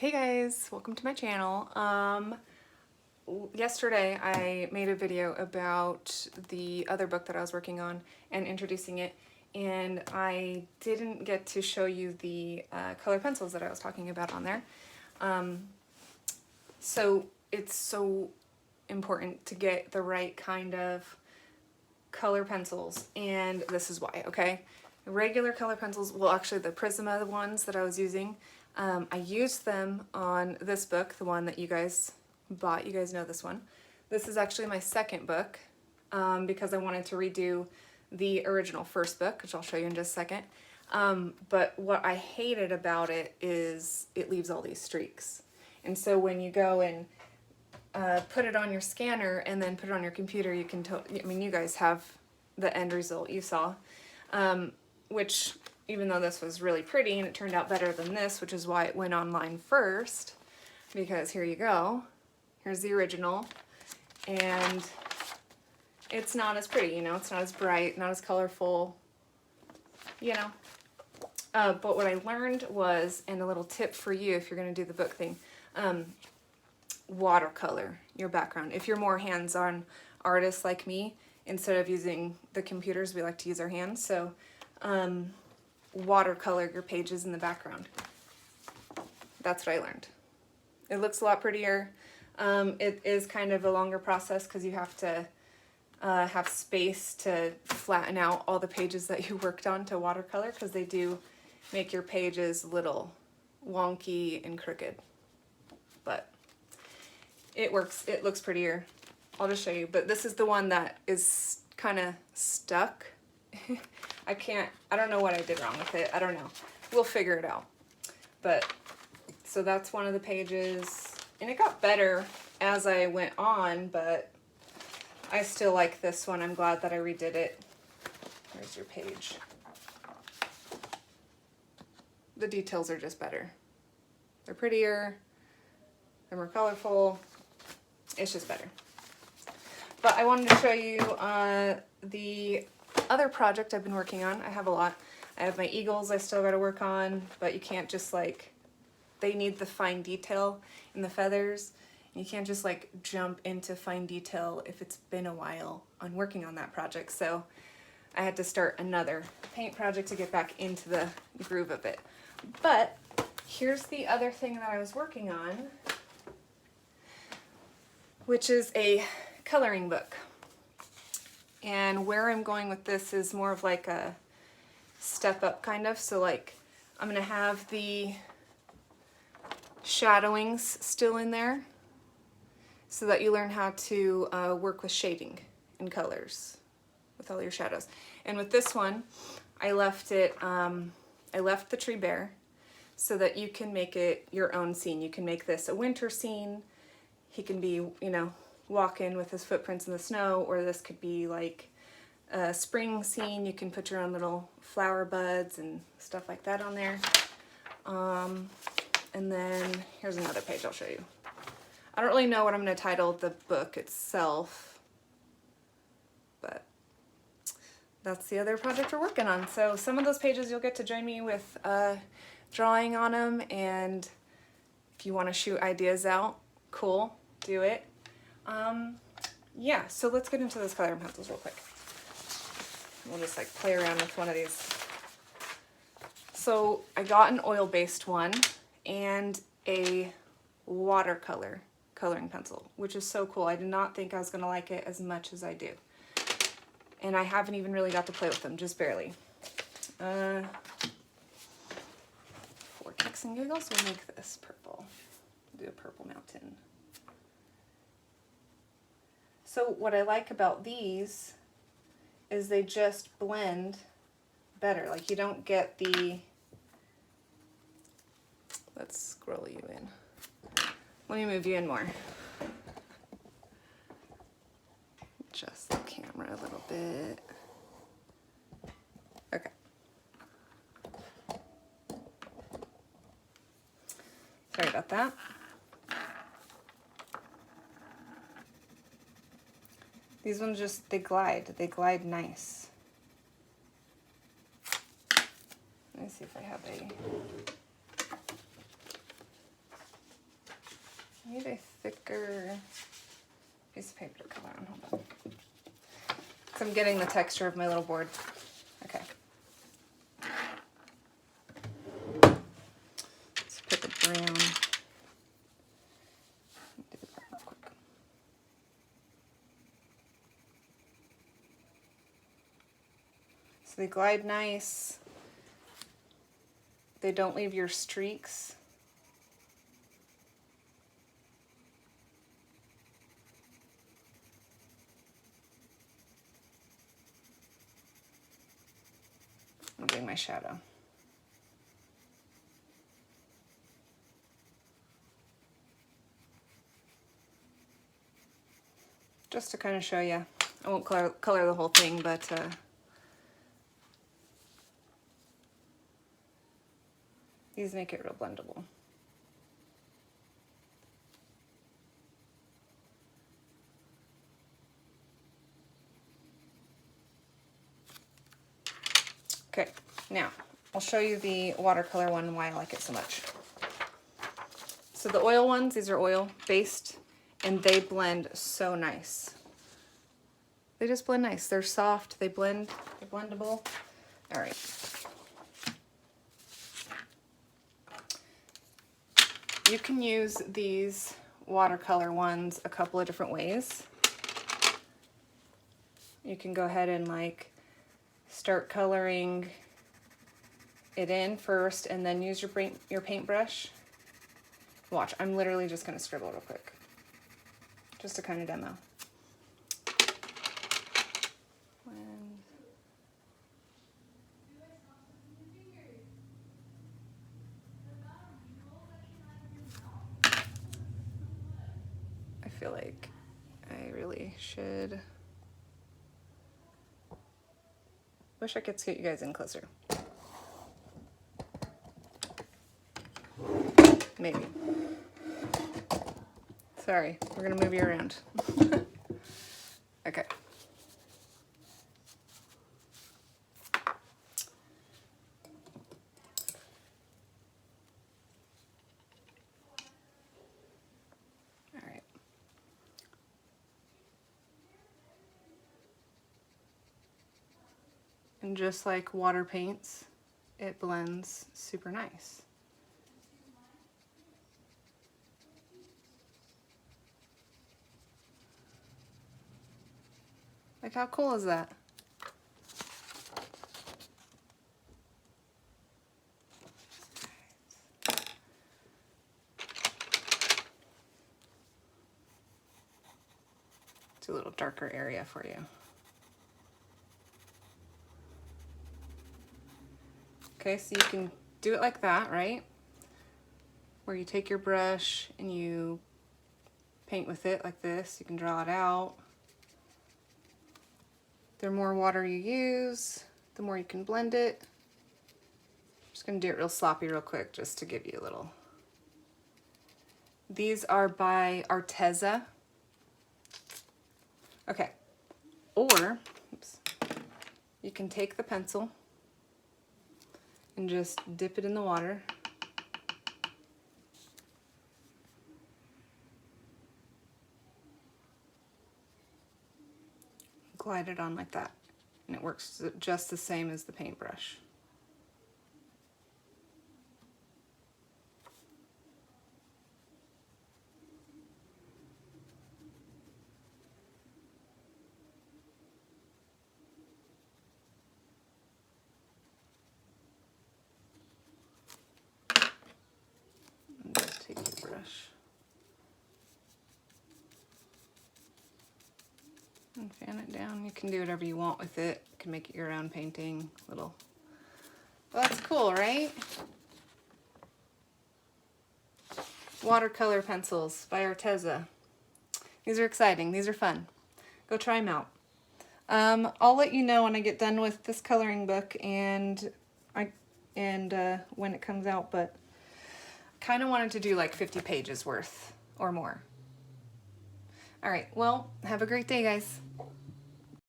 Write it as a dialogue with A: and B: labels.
A: Hey guys, welcome to my channel. Yesterday I made a video about the other book that I was working on and introducing it, and I didn't get to show you the color pencils that I was talking about on there. So it's so important to get the right kind of color pencils, and this is why, okay? Regular color pencils, well actually the Prisma ones that I was using, I used them on this book, the one that you guys bought. You guys know this one. This is actually my second book because I wanted to redo the original first book, which I'll show you in just a second. But what I hated about it is it leaves all these streaks. And so when you go and put it on your scanner and then put it on your computer, you can I mean, you guys have the end result you saw, which even though this was really pretty and it turned out better than this, which is why it went online first, because here you go, here's the original, and it's not as pretty, you know, it's not as bright, not as colorful, you know. But what I learned was, and a little tip for you if you're going to do the book thing, watercolor your background. If you're more hands-on artist like me, instead of using the computers, we like to use our hands, so watercolor your pages in the background. That's what I learned. It looks a lot prettier. It is kind of a longer process because you have to have space to flatten out all the pages that you worked on to watercolor, because they do make your pages a little wonky and crooked. But it works. It looks prettier. I'll just show you. But this is the one that is kind of stuck. I don't know what I did wrong with it. I don't know. We'll figure it out. But, so that's one of the pages. And it got better as I went on, but I still like this one. I'm glad that I redid it. Here's your page. The details are just better. They're prettier. They're more colorful. It's just better. But I wanted to show you the other project I've been working on. I have a lot. I have my eagles I still got to work on, but you can't just like, they need the fine detail in the feathers. You can't just like jump into fine detail if it's been a while on working on that project. So I had to start another paint project to get back into the groove of it. But here's the other thing that I was working on, which is a coloring book. And where I'm going with this is more of like a step up kind of. So like I'm going to have the shadowings still in there so that you learn how to work with shading and colors with all your shadows. And with this one, I left it, I left the tree bare so that you can make it your own scene. You can make this a winter scene. He can be, you know, walking with his footprints in the snow, or this could be like a spring scene. You can put your own little flower buds and stuff like that on there. And then here's another page I'll show you. I don't really know what I'm going to title the book itself, but that's the other project we're working on. So some of those pages you'll get to join me with drawing on them, and if you want to shoot ideas out, cool, do it. Yeah, so let's get into those coloring pencils real quick. We'll just like play around with one of these. So I got an oil-based one and a watercolor coloring pencil, which is so cool. I did not think I was going to like it as much as I do. And I haven't even really got to play with them, just barely. For kicks and giggles, we'll make this purple. Do a purple mountain. So what I like about these is they just blend better. Like you don't get the, let's scroll you in. Let me move you in more. Adjust the camera a little bit. Okay. Sorry about that. These ones just, they glide nice. Let me see if I have a need a thicker piece of paper to color on. Hold on. So I'm getting the texture of my little board. Okay. Let's pick a brown. Do the brown real quick. So they glide nice. They don't leave your streaks. I'm doing my shadow. Just to kind of show you. I won't color the whole thing, but these make it real blendable. Okay, now I'll show you the watercolor one and why I like it so much. So the oil ones, these are oil based, and they blend so nice. They just blend nice. They're soft, they blend, they're blendable. All right. You can use these watercolor ones a couple of different ways. You can go ahead and like start coloring it in first and then use your paintbrush. Watch, I'm literally just gonna scribble real quick. Just to kind of demo. I feel like I really should. Wish I could scoot you guys in closer. Maybe. Sorry, we're gonna move you around. Okay. All right. And just like water paints, it blends super nice. Like, how cool is that? It's a little darker area for you. Okay, so you can do it like that, right? Where you take your brush and you paint with it like this. You can draw it out. The more water you use, the more you can blend it. I'm just gonna do it real sloppy real quick just to give you a little. These are by Arteza. Okay, or, oops, you can take the pencil and just dip it in the water. Glide it on like that, and it works just the same as the paintbrush. And just take your brush and fan it down. You can do whatever you want with it. You can make it your own painting. Little. Well, that's cool, right? Watercolor pencils by Arteza. These are exciting. These are fun. Go try them out. I'll let you know when I get done with this coloring book and when it comes out, but kind of wanted to do like 50 pages worth or more. All right, well, have a great day, guys.